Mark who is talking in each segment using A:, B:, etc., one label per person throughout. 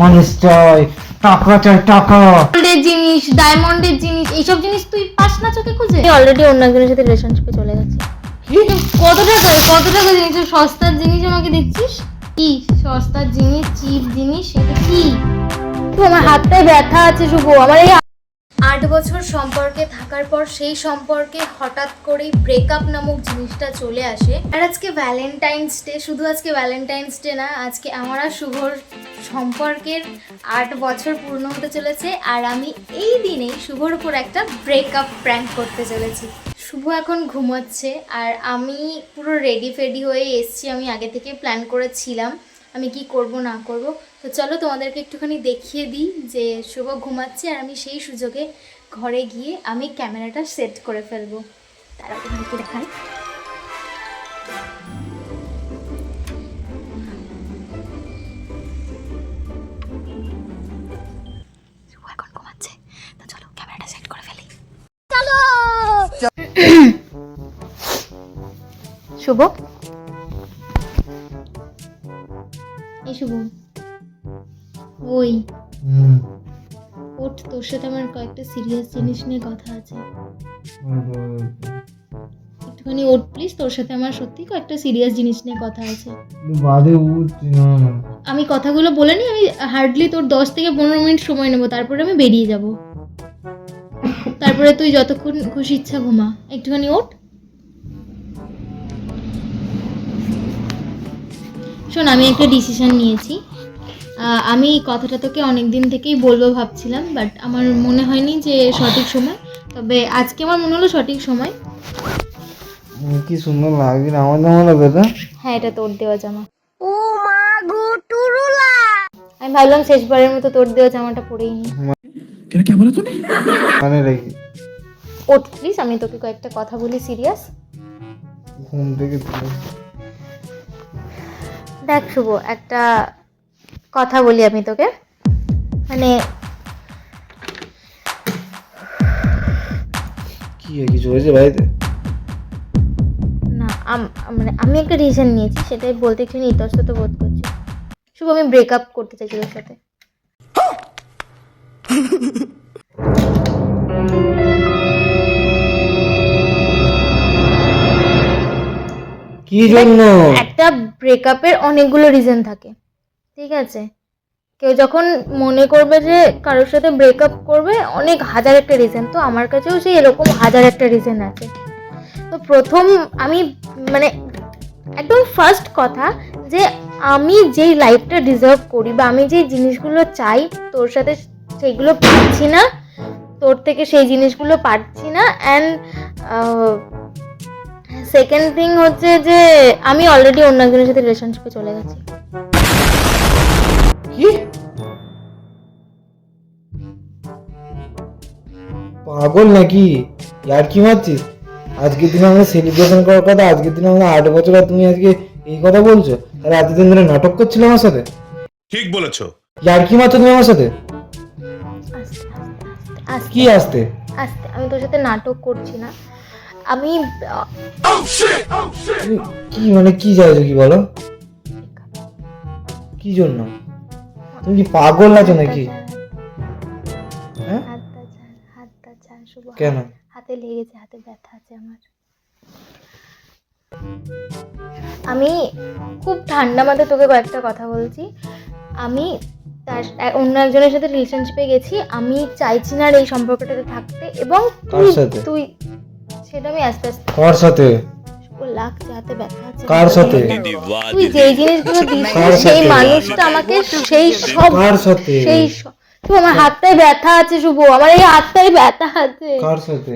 A: আমার নিশ্চয় টাকা চাই, টাকা।
B: গোল্ডের জিনিস, ডায়মন্ডের জিনিস, এইসব জিনিস তুই পাস না চোখে খুঁজে? অলরেডি অন্য একজনের সাথে রিলেশনশিপে চলে গেছে। কত টাকা জিনিস, সস্তার জিনিস আমাকে দিচ্ছিস? কি সস্তার জিনিস, চিপ জিনিস, এটা কি? আমার হাতটায় ব্যথা আছে শুভ। আমার এই 8 বছর সম্পর্কে থাকার পর সেই সম্পর্কে হঠাৎ করেই ব্রেকআপ নামক জিনিসটা চলে আসে। আর আজকে ভ্যালেন্টাইন্স ডে, শুধু আজকে ভ্যালেন্টাইন্স ডে না, আজকে আমার আর শুভর সম্পর্কের 8 বছর পূর্ণ হতে চলেছে। আর আমি এই দিনেই শুভর উপর একটা ব্রেকআপ প্র্যাঙ্ক করতে চলেছি। শুভ এখন ঘুমাচ্ছে আর আমি পুরো রেডি ফেডি হয়ে এসছি। আমি আগে থেকে প্ল্যান করেছিলাম আমি কি করব না করব। তো চলো তোমাদেরকে একটুখানি দেখিয়ে দিই যে শুভ ঘুমাচ্ছে আর আমি সেই সুযোগে ঘরে গিয়ে আমি ক্যামেরাটা সেট করে ফেলবো। তারা তোমাদেরকে দেখাই। শুভ এখন ঘুমাচ্ছে, তো চলো ক্যামেরাটা সেট করে ফেলি। চলো শুভ, এই শুভ, ওই ওঠ, তোর সাথে আমার কয়েকটা সিরিয়াস জিনিস নিয়ে কথা আছে। একটুখানি ওঠ প্লিজ, তোর সাথে আমার সত্যি কয়েকটা সিরিয়াস জিনিস নিয়ে কথা আছে।
A: বাদে উঠছি না।
B: আমি কথাগুলো বলে নি, আমি হার্ডলি তোর 10 থেকে 15 মিনিট সময় নেবো, তারপরে আমি বেরিয়ে যাব। তারপরে তুই যতক্ষণ খুশি ইচ্ছা ঘুমা। একটুখানি ওঠ। শোন, আমি একটা ডিসিশন নিয়েছি। আমি এই কথাটা তোকে অনেক দিন থেকেই বলবো ভাবছিলাম, বাট আমার মনে হয়নি যে সঠিক সময়। তবে আজকে আমার মনে হলো সঠিক সময়।
A: কি সুন্দর লাগে না আমার জামা এটা?
B: হ্যাঁ, এটা তোর দেওয়া জামা। ও মা গো টুরুলা! আমি ভাবলাম শেষবারের মতো তোর দেওয়া জামাটা পরেই নি।
A: কি বলে তুমি? মানে রেখে
B: ওঠ প্লিজ, আমি তোকে কয়েকটা কথা বলি সিরিয়াস।
A: ঘুম থেকে
B: দেখ শুভ, একটা কথা বলি আমি তোকে, মানে
A: কি কিছু হয়েছে বাড়িতে?
B: না, মানে আমি একটা ডিসিশন নিয়েছি, সেটাই বলতে একটু ইতস্তত বোধ করছি। শুভ, আমি ব্রেকআপ করতে চাইছি তোর সাথে।
A: কি জন্য?
B: একটা ব্রেকআপের অনেকগুলো রিজন থাকে, ঠিক আছে? কেউ যখন মনে করবে যে কারোর সাথে ব্রেকআপ করবে, অনেক হাজার একটা রিজন, তো আমার কাছেও সেই এরকম হাজার একটা রিজন আছে। তো প্রথম আমি মানে একদম ফার্স্ট কথা, যে আমি যেই লাইফটা ডিজার্ভ করি বা আমি যেই জিনিসগুলো চাই তোর সাথে সেইগুলো পাচ্ছি না, তোর থেকে সেই জিনিসগুলো পাচ্ছি না। অ্যান্ড সেকেন্ড থিং হচ্ছে যে আমি অলরেডি অন্য একজনের সাথে রিলেশনশিপে চলে গেছি।
A: কি পাগল নাকি? আর কি মারছিস? আজকের দিনে আমরা সেলিব্রেশন করার কথা, আজকের দিনে আমরা 8 বছর, আর তুমি আজকে এই কথা বলছো? তাহলে এতদিন ধরে নাটক করছিলে আমার সাথে?
C: ঠিক বলেছো।
A: আর কি মারছো তুমি আমার সাথে?
B: আস্তে
A: কি আসতে?
B: আস্তে, আমি তোর সাথে নাটক করছি না। আমি
A: কি মানে কি চাইছো কি বলো? কি জন্য? তুমি কি পাগল আছো নাকি? হ্যাঁ?
B: হাতটা ছাড় শুভ।
A: কেন?
B: হাতে লেগেছে, হাতে ব্যথা আছে আমার। আমি খুব ঠান্ডা মাথায় তোকে কয়েকটা কথা বলছি। আমি তার অন্য একজনের সাথে রিলেশনশিপে গেছি। আমি চাইছি না আর এই সম্পর্কটাতে থাকতে। এবং তুই সেটা আমি আস্তে আস্তে।
A: কার সাথে?
B: লাগছে, হাতে ব্যথা আছে।
A: কার সাথে?
B: তুই যেই জিনিসগুলো দিস সেই মানুষটা আমাকে সেই সব।
A: কার সাথে?
B: সেই সব। শুভ, আমার হাতটায় ব্যথা আছে শুভ, আমার এই হাতটায় ব্যথা আছে।
A: কার সাথে?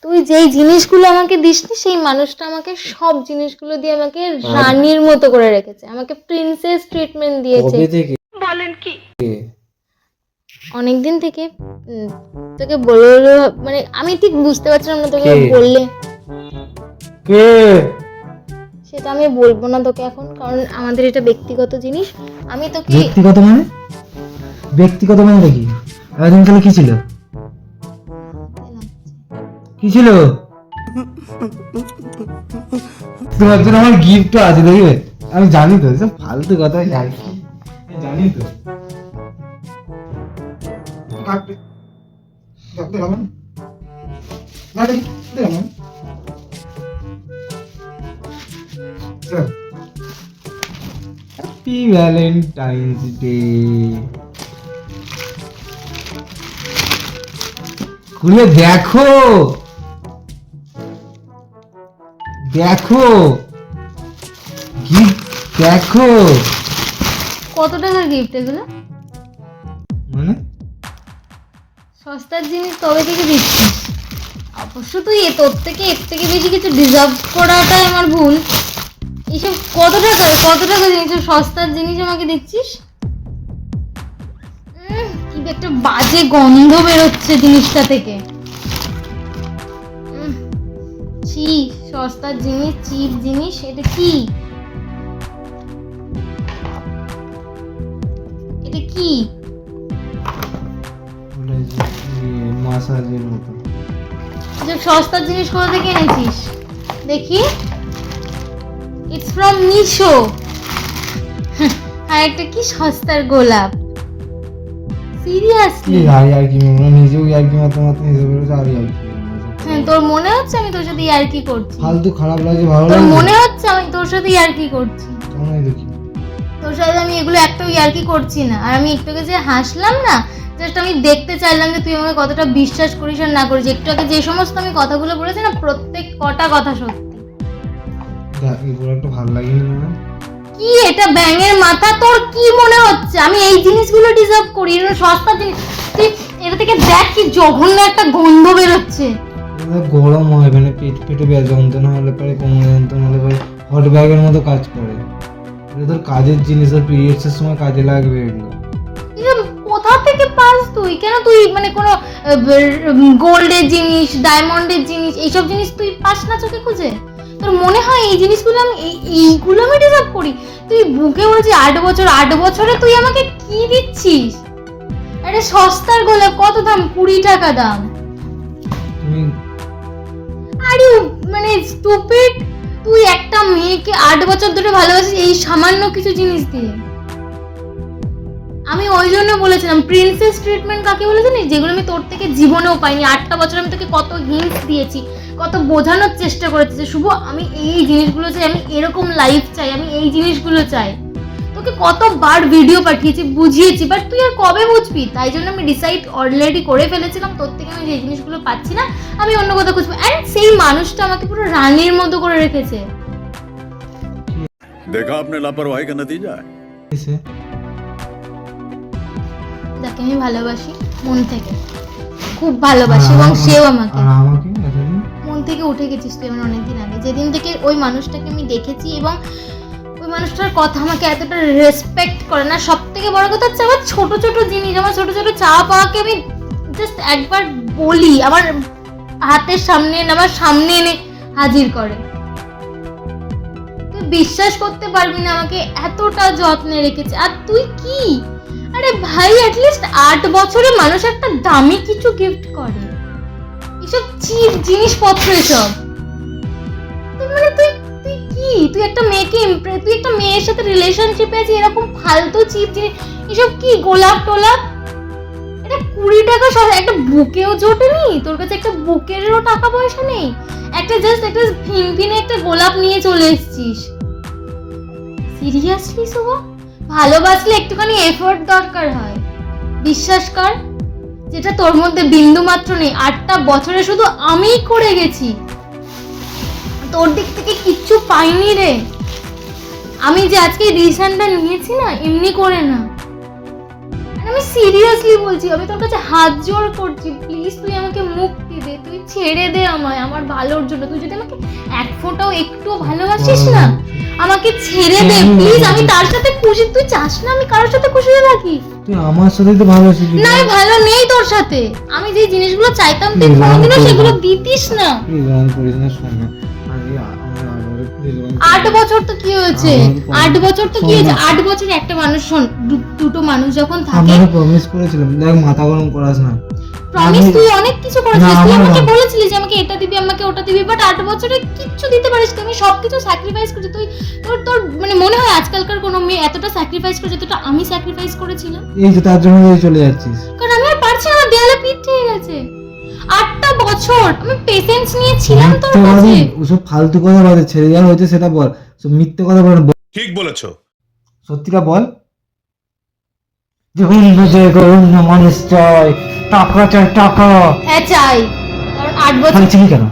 B: তুই যেই জিনিসগুলো আমাকে দিসনি সেই মানুষটা আমাকে সব জিনিসগুলো দিয়ে আমাকে রানীর মতো করে রেখেছে, আমাকে প্রিন্সেস ট্রিটমেন্ট দিয়েছে।
A: কবে থেকে?
B: বলেন কি? অনেকদিন থেকে। তোকে বললো মানে আমি ঠিক বুঝতে পারছিলাম না তোকে বললে।
A: কে?
B: সেটা আমি বলবো না তোকে এখন, কারণ আমাদের এটা ব্যক্তিগত জিনিস। আমি তোকে
A: ব্যক্তিগত মানে? ব্যক্তিগত মানে কি? এতদিন তাহলে কি ছিল? কি ছিল? তোমার জন্য আমার গিফট আছে, দেখবে? আমি জানি তো, সব ফালতু কথা জানি তো। কাটবে দেখতে হবে না দেখি দেখো হ্যাপি ভ্যালেন্টাইন্স ডে খুলে দেখো দেখো গিফট দেখো
B: কত টাকার গিফট এগুলো?
A: মানে
B: সস্তার জিনিস তবে থেকে দিচ্ছিস। অবশ্য তুই তোর থেকে এর থেকে বেশি কিছু ডিজার্ভ করাটাই আমার ভুল। এইসব কত টাকা জিনিস, সস্তার জিনিস আমাকে দিচ্ছিস? কি একটা বাজে গন্ধ বেরোচ্ছে জিনিসটা থেকে। ছি, সস্তার জিনিস, চিপ জিনিস, এটা কি? এটা কি?
A: মাসাজের মতো
B: যে সস্তার জিনিস কোথা থেকে এনেছিস দেখি। It's from Meesho. আর একটা কি সস্তার গোলাপ? সিরিয়াসলি?
A: আর কি নিজেও আর কি মাত্র নিজে বেরোচ্ছে আর কি
B: হ্যাঁ, তোর মনে হচ্ছে আমি তোর সাথে ইয়ার্কি করছি?
A: ফালতু খারাপ লাগে ভালো
B: তোর
A: লাগে
B: মনে হচ্ছে আমি তোর সাথে ইয়ার্কি করছি?
A: কেমন দেখি
B: তোর সাথে আমি এগুলো একটাও ইয়ার্কি করছি না। আর আমি একটু আগে যে হাসলাম না, জাস্ট আমি দেখতে চাইলাম যে তুই আমাকে কতটা বিশ্বাস করিস আর না করিস। একটু আগে যে সমস্ত আমি কথাগুলো বলেছি না, প্রত্যেক কটা কথা সত্যি।
A: এগুলো একটু ভালো লাগেনি না?
B: কি এটা ব্যাঙের মাথা? তোর কি মনে হচ্ছে আমি এই জিনিসগুলো ডিজার্ভ করি? এটা সস্তা জিনিস। তুই এটা থেকে দেখ কি জঘন্য একটা গন্ধ বেরোচ্ছে।
A: গরম হয় মানে পেটে যন্ত্রণা হলে পরে কোমরে যন্ত্রণা হলে পরে হট ব্যাগের মতো কাজ করে। এটা তোর কাজের জিনিস, আর পিরিয়ডসের সময় কাজে লাগবে এগুলো।
B: কোথা থেকে পাস তুই? কেন তুই মানে কোনো গোল্ডের জিনিস, ডায়মন্ডের জিনিস, এইসব জিনিস তুই পাস না চোখে খুঁজে? তোর মনে হয় এই জিনিসগুলো আমি এইগুলো আমি ডিজার্ভ করি? তুই বুকে বলছিস 8 বছর, 8 বছরে তুই আমাকে কি দিচ্ছিস? আরে সস্তার গোলাপ কত দাম? 20 টাকা দাম।
A: তুমি
B: আরে মানে স্টুপিড, তুই একটা মেয়েকে 8 বছর ধরে ভালোবাসিস এই সামান্য কিছু জিনিস দিয়ে? আমি ওই জন্য বলেছিলাম প্রিন্সেস ট্রিটমেন্ট কাকে বলে জানিস? যেগুলো আমি তোর থেকে জীবনেও পাইনি। 8টা বছর আমি তোকে কত হিন্টস দিয়েছি, কত বোঝানোর চেষ্টা করেছি যে শুভ আমি এই জিনিসগুলো চাই, আমি এরকম লাইফ চাই, আমি এই জিনিসগুলো চাই। তোকে কতবার ভিডিও পাঠিয়েছি, বুঝিয়েছি, বাট তুই আর কবে বুঝবি? তাই জন্য আমি ডিসাইড অলরেডি করে ফেলেছিলাম তোর থেকে আমি যে জিনিসগুলো পাচ্ছি না, আমি অন্য কোথাও খুঁজবো। অ্যান্ড সেই মানুষটা আমাকে পুরো রানীর মতো করে রেখেছে।
C: देखा आपने लापरवाही का नतीजा है।
B: যাকে আমি ভালোবাসি মন থেকে, খুব ভালোবাসি, এবং সেও আমাকে মন থেকে উঠে গেছিস তুই আমার অনেকদিন আগে। যেদিন থেকে ওই মানুষটাকে আমি দেখেছি এবং ওই মানুষটার কথা আমাকে এতটা রেসপেক্ট করে না। সব থেকে বড় কথা হচ্ছে আমার ছোট ছোট জিনিস, আমার ছোট ছোট চাওয়া পাওয়াকে আমি জাস্ট একবার বলি, আমার হাতের সামনে এনে, আমার সামনে এনে হাজির করে। তুই বিশ্বাস করতে পারবি না আমাকে এতটা যত্নে রেখেছে। আর তুই কি? আরে ভাই, অ্যাটলিস্ট 8 বছরে মানুষ একটা দামি কিছু গিফট করে। এসব চিপ জিনিসপত্র, এসব মানে তুই তুই কি? তুই একটা মেয়েকে তুই একটা মেয়ের সাথে রিলেশনশিপে আছিস, এরকম ফালতু চিপ জিনিস, এসব কি? গোলাপ টোলাপ, এটা 20 টাকা একটা বুকেও জোটেনি তোর কাছে? একটা বুকেরও টাকা পয়সা নেই? একটা জাস্ট একটা ফিনফিনে একটা গোলাপ নিয়ে চলে এসেছিস? সিরিয়াসলি শুভ? ভালোবাসলে একটুখানি এফোর্ট দরকার হয়, বিশ্বাস কর। যেটা তোর মধ্যে বিন্দু মাত্র নেই। 8টা বছরে শুধু আমিই করে গেছি, তোর দিক থেকে কিচ্ছু পাইনি রে। আমি যে আজকে ডিসিশনটা নিয়েছি না, এমনি করে না, আমি সিরিয়াসলি বলছি। আমি তোর কাছে হাত জোড় করছি, প্লিজ তুই আমাকে মুক্তি দে, তুই ছেড়ে দে আমায়, আমার ভালোর জন্য। তুই যদি আমাকে এক ফোঁটাও একটু ভালোবাসিস না, আমাকে ছেড়ে দে প্লিজ। আমি তার সাথে খুশি, তুই চাস না আমি কারোর সাথে খুশি থাকি?
A: তুই আমার সাথে তো ভালো আছিস
B: না, আমি ভালো নেই তোর সাথে। আমি যে জিনিসগুলো চাইতাম তুই কোনোদিনও সেগুলো দিতিস না।
A: প্লিজ রান করিস না, শোন না।
B: 8 বছর তো কি হয়েছে? 8 বছর তো কি হয়েছে? 8 বছরে একটা মানুষ, শোন, দুটো মানুষ যখন থাকে।
A: আমরা প্রমিস করেছিলাম, দেখ মাথা গরম করাস না।
B: প্রমিস তুই অনেক কিছু করেছিস, তুই আমাকে বলেছিলি যে আমাকে এটা দিবি, আমাকে ওটা দিবি, বাট 8 বছরে কিচ্ছু দিতে পারিস না। আমি সবকিছু স্যাক্রিফাইস করেছি। তুই তোর মানে মনে হয় আজকালকার কোনো মেয়ে এতটা স্যাক্রিফাইস করে যতটা আমি স্যাক্রিফাইস করেছিলাম?
A: এই যে তার জন্য চলে যাচ্ছিস?
B: কারণ আমি আর পারছি না, আমার দেয়ালে পিঠ থেকে গেছে। 8টা বছর আমি পেশেন্স নিয়ে ছিলাম তোর
A: মিথ্যে
B: কাছে।
A: বল, ওসব ফালতু কথা বলে, ছেড়ে যাওয়া হয়েছে সেটা বল, সব মিথ্যে কথা বল না,
D: ঠিক বলেছো।
A: সত্যিটা বল। যে অন্য জায়গায় অন্য মানুষ চাই, টাকা চাই টাকা।
B: হ্যাঁ চাই, কারণ 8 বছর
A: খালি চিনি কেন?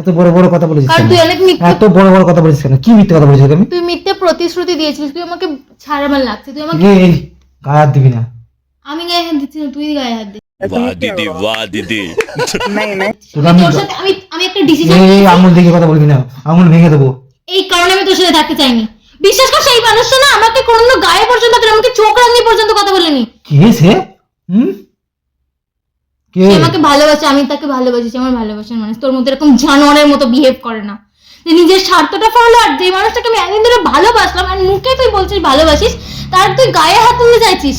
A: এত বড় বড় কথা বলেছিস
B: কারণ
A: কেন?
B: তুই অনেক মিথ্যে
A: এত বড় বড় কথা বলেছিস কেন? কি মিথ্যে কথা বলেছিস আমি?
B: তুই মিথ্যে প্রতিশ্রুতি দিয়েছিস, তুই আমাকে ছাড় আমার লাগছে, তুই আমাকে
A: এই গায়ে হাত দিবি না।
B: আমি গায়ে হাত দিচ্ছি না, তুই গায়ে হাত দে।
D: वाह दीदी वाह दीदी।
A: তোকে আমি
B: তোর সাথে আমি একটা ডিসিশন
A: এই আঙুল দেখে কথা বলবি না, আঙুল ভেঙে দেবো।
B: এই কারণে আমি তোর সাথে থাকতে চাইনি। বিশ্বাস কর, সেই মানুষটা না আমাকে কোনো গায়ে পর্যন্ত হাত দেয়নি, আমাকে চোখ রাঙিয়ে পর্যন্ত কথা বলেনি।
A: কে সে? কে?
B: সে আমাকে ভালোবাসে, আমি তাকে ভালোবাসি, আমার ভালোবাসার মানুষ। তোর মধ্যে এরকম জানোয়ারের মতো বিহেভ করে না, যে নিজের স্বার্থটা ফলো। আর যে মানুষটাকে আমি একদিন ধরে ভালোবাসলাম আর মুখে তুই বলছিস ভালোবাসিস, তার তুই গায়ে হাত তুলতে চাইছিস।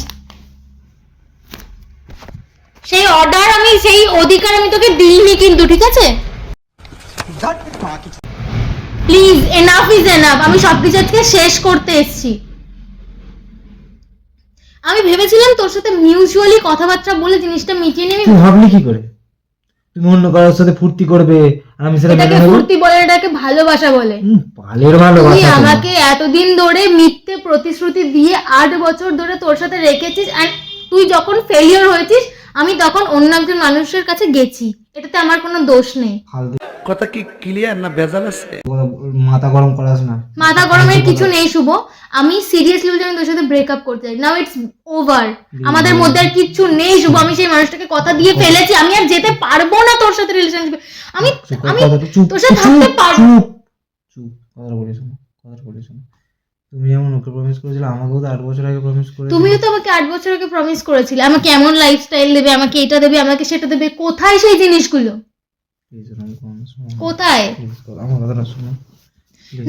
B: সেই অর্ডার আমি, সেই অধিকার আমি তোকে দিইনি কিন্তু, ঠিক আছে? Please, enough is enough. আমি সবকিছু আজকে শেষ করতে এসেছি। আমি ভেবেছিলাম তোর সাথে মিউচুয়ালি কথাবার্তা বলে জিনিসটা মিটিয়ে নিয়ে
A: তুই ভাবলি কি করে? তুমি অন্য কারোর সাথে ফুর্তি করবে আর আমি সেটা
B: এটাকে
A: মেনে নেবো?
B: ফুর্তি বলে, এটাকে ভালোবাসা বলে।
A: পালের
B: তুই
A: ভালোবাসা তো।
B: আমাকে এতদিন ধরে মিথ্যে প্রতিশ্রুতি দিয়ে 8 বছর ধরে তোর সাথে রেখেছিস, এন্ড তুই যখন ফেলিওর হয়েছিস আমি তখন অন্য একজন মানুষের কাছে গেছি, এটাতে আমার কোনো দোষ নেই।
A: ফালতু
E: কথা কি ক্লিয়ার না ভেজাল আছে?
A: কথা, মাথা গরম করাস না।
B: মাথা গরমের কিছু নেই শুভ, আমি সিরিয়াসলি বলছি আমি তোর সাথে ব্রেকআপ করতে চাই। নাও ইটস ওভার, আমাদের মধ্যে আর কিচ্ছু নেই শুভ। আমি সেই মানুষটাকে কথা দিয়ে ফেলেছি, আমি আর যেতে পারবো না তোর সাথে রিলেশনশিপে। আমি আমি
A: চুপ
B: তোর সাথে থাকতে পারবো।
A: চুপ চুপ, কথাটা বলিস না, কথাটা বলিস না। তুমি যেমন ওকে প্রমিস করেছিলে, আমাকেও তো 8 বছর আগে প্রমিস করেছিলে।
B: তুমিও তো আমাকে 8 বছর আগে প্রমিস করেছিলে, আমাকে এমন লাইফস্টাইল দেবে, আমাকে এটা দেবে, আমাকে সেটা দেবে। কোথায় সেই জিনিসগুলো?
A: Please, আমার কথা শোনো।
B: কোথায়?
A: Please, আমার কথাটা শোনো।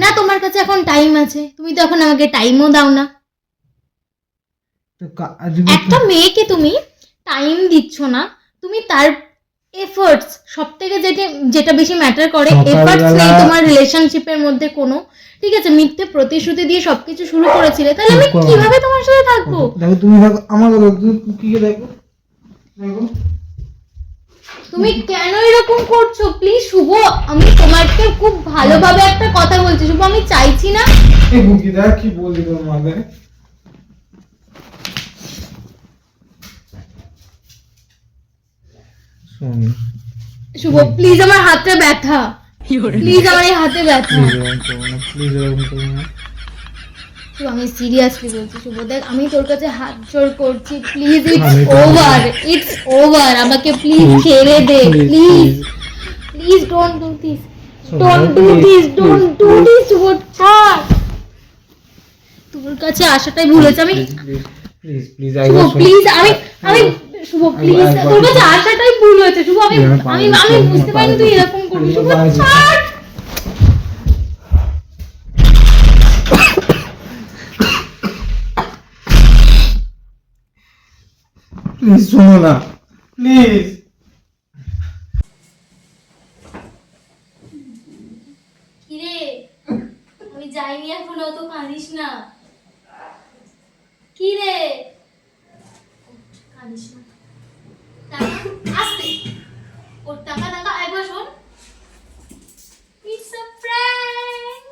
B: না, তোমার কাছে এখন টাইম আছে, তুমি তো এখন আমাকে টাইমও দাও না।
A: তো আজকে
B: একটা মেয়েকে তুমি টাইম দিচ্ছ না, তুমি তার এফর্টস সব থেকে যেটা বেশি ম্যাটার করে, এফর্টস নেই তোমার রিলেশনশিপের মধ্যে কোনো। ঠিক আছে, মিথ্যে প্রতিশ্রুতি দিয়ে সবকিছু শুরু করেছিলে, তাহলে আমি কিভাবে তোমার সাথে থাকবো?
A: দেখো, তুমি দেখো আমার কথা, তুমি কি দেখো দেখো।
B: তুমি কেন এরকম করছো? প্লিজ শুভ, আমি তোমাকে খুব ভালোভাবে একটা কথা বলছি শুভ, আমি চাইছি না।
A: এই বুকি দেখ কি বললি তোর মাথায়। শোন,
B: শুভ প্লিজ, আমার হাতে ব্যথা, প্লিজ আমার এই হাতে ব্যথা।
A: প্লিজ এরকম করো না।
B: শুভ, আমি সিরিয়াসলি বলছি শুভ, দেখ আমি তোর কাছে হাত জোর করছি, প্লিজ ইটস
A: আমি তো-
B: ওভার, ইটস ওভার, আমাকে প্লিজ ছেড়ে দে, please please don't do this, don't do this, don't do this Shubho, ছাড়। তোর কাছে আসাটাই ভুল হয়েছে। আমি
A: প্লিজ প্লিজ
B: শুভ প্লিজ, আমি শুভ প্লিজ, তোর কাছে আসাটাই ভুল হয়েছে শুভ। আমি বুঝতে পারিনি তুই এরকম করবি শুভ, ছাড়।
A: প্লিজ শোনো না, প্লিজ।
B: কিরে, আমি যাইনি এখনো, তো কাঁদিস না। কিরে, কাঁদিস না, আস্তে ওর টাকা টাকা একবার শোন। It's a prank.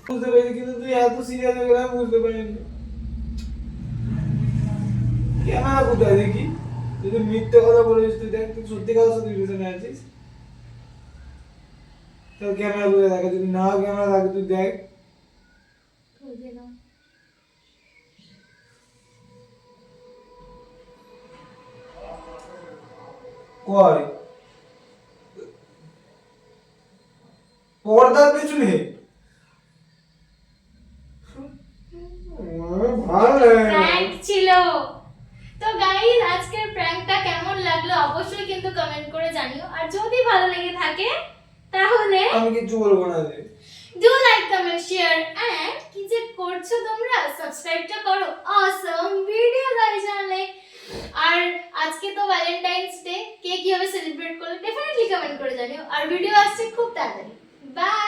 A: বুঝতে পারি, কিন্তু তুই এত সিরিয়াস হয়ে গেলে আমি বুঝতে পারিনি। ক্যামেরা কোথায় দেখি? তুই তো মিথ্যে কথা বলেছিস, তুই দেখ, তুই সত্যি কথা সাথে রিলেশনে আছিস। তোর ক্যামেরা কোথায় দেখা? যদি না ক্যামেরা থাকে তুই দেখ। কয় পর্দার পেছনে ভালো লাগে না।
B: প্র্যাঙ্ক ছিল তো গাইস, আজকের প্র্যাঙ্কটা কেমন লাগলো অবশ্যই কিন্তু কমেন্ট করে জানিও, আর যদি ভালো লেগে থাকে তাহলে
A: আমি কিছু বলবো না রে।
B: Do like, comment, share and কি যে করছো তোমরা, সাবস্ক্রাইবটা করো। অসম ভিডিও গাইস চ্যানেলে। আর আজকে তো ভ্যালেন্টাইন্স ডে, কে কিভাবে সেলিব্রেট করলে ডেফিনেটলি কমেন্ট করে জানিও, আর ভিডিও আসছে খুব তাড়াতাড়ি। বাই।